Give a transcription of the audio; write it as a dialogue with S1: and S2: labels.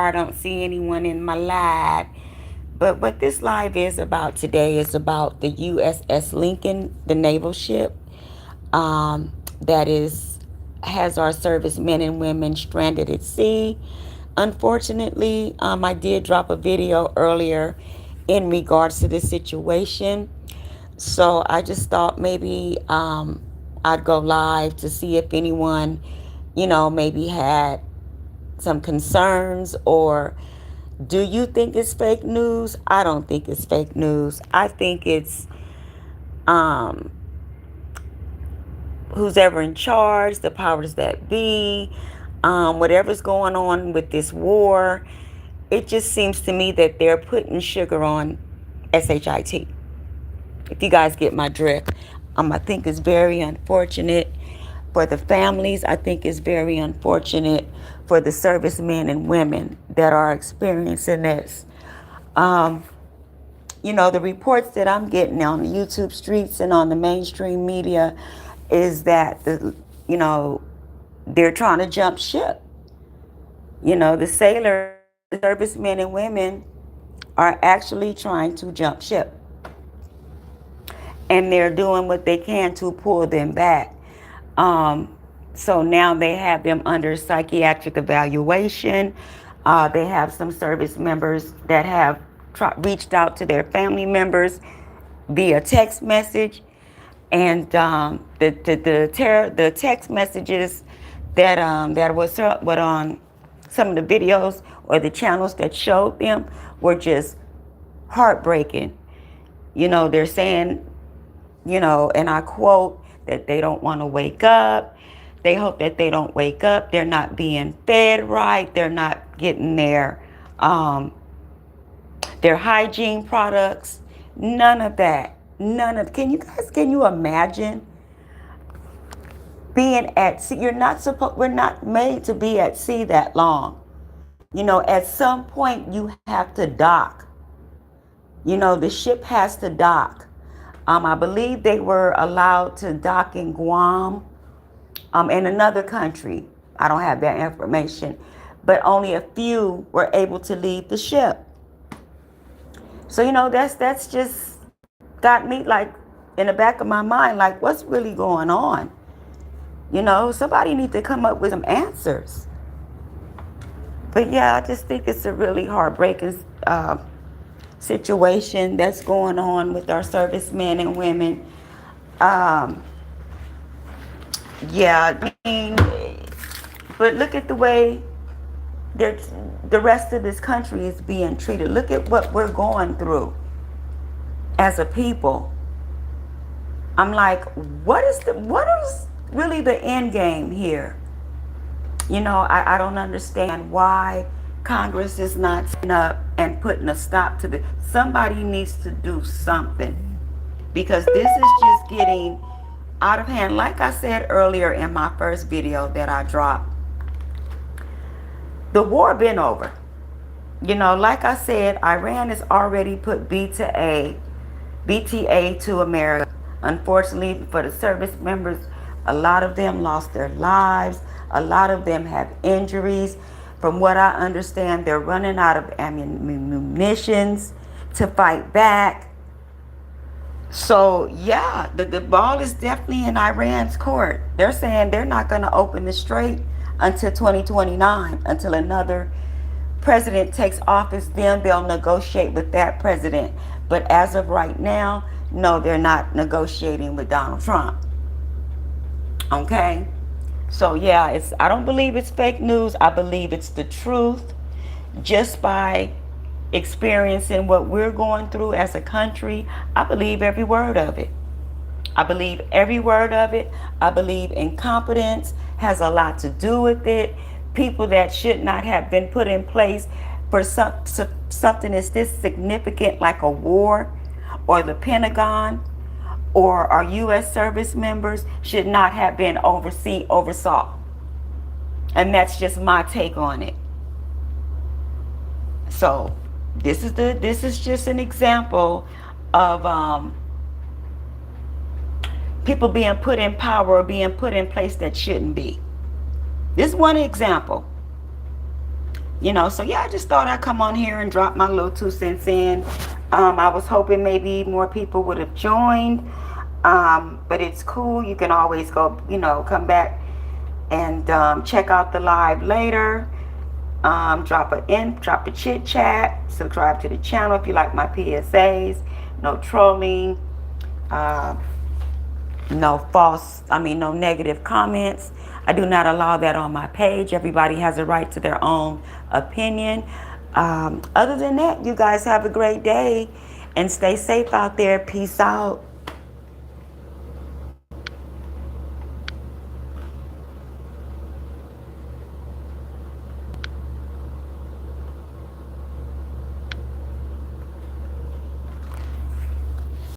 S1: I don't see anyone in my live. But what this live is about today is about the USS Lincoln, the naval ship that is has our servicemen and women stranded at sea. Unfortunately, I did drop a video earlier in regards to this situation. So I just thought maybe I'd go live to see if anyone, maybe had some concerns, or do you think it's fake news? I don't think it's fake news. I think it's um, who's ever in charge, the powers that be, whatever's going on with this war. It just seems to me that they're putting sugar on SHIT. If you guys get my drift, I think it's very unfortunate for the families. I think it's very unfortunate for the servicemen and women that are experiencing this. Um, the reports that I'm getting on the YouTube streets and on the mainstream media is that they're trying to jump ship. The sailors, the servicemen and women are actually trying to jump ship, and they're doing what they can to pull them back. Um, so now they have them under psychiatric evaluation. They have some service members that have reached out to their family members via text message, and the text messages that was what on some of the videos or the channels that showed them were just heartbreaking. They're saying, and I quote, that they don't want to wake up. They hope that they don't wake up. They're not being fed right. They're not getting their hygiene products. None of that. Can you imagine being at sea? We're not made to be at sea that long. At some point you have to dock. The ship has to dock. I believe they were allowed to dock in Guam, in another country. I don't have that information, but only a few were able to leave the ship. So that's just got me like in the back of my mind, like, what's really going on? Somebody needs to come up with some answers. But yeah, I just think it's a really heartbreaking situation that's going on with our servicemen and women. Yeah, I mean, but look at the way the rest of this country is being treated. Look at what we're going through as a people. I'm like, what is really the end game here? I don't understand why Congress is not sitting up and putting a stop to this. Somebody needs to do something, because this is just getting out of hand. Like I said earlier in my first video that I dropped, the war been over. Like I said, Iran has already put BTA to America. Unfortunately for the service members, a lot of them lost their lives. A lot of them have injuries. From what I understand, they're running out of munitions to fight back. So yeah, the ball is definitely in Iran's court. They're saying they're not going to open the strait until 2029, until another president takes office. Then they'll negotiate with that president. But as of right now, no, they're not negotiating with Donald Trump. Okay? So yeah, I don't believe it's fake news. I believe it's the truth. Just by experiencing what we're going through as a country, I believe every word of it. I believe every word of it. I believe incompetence has a lot to do with it. People that should not have been put in place for something that's this significant, like a war or the Pentagon or our U.S. service members, should not have been oversaw. And that's just my take on it. So this is just an example of people being put in power or being put in place that shouldn't be. This is one example. So yeah, I just thought I'd come on here and drop my little 2 cents in. I was hoping maybe more people would have joined, but it's cool. You can always go, come back and check out the live later. Drop a chit chat. Subscribe to the channel if you like my PSAs. No trolling. Uh, no negative comments. I do not allow that on my page. Everybody has a right to their own opinion. Other than that, you guys have a great day and stay safe out there. Peace out.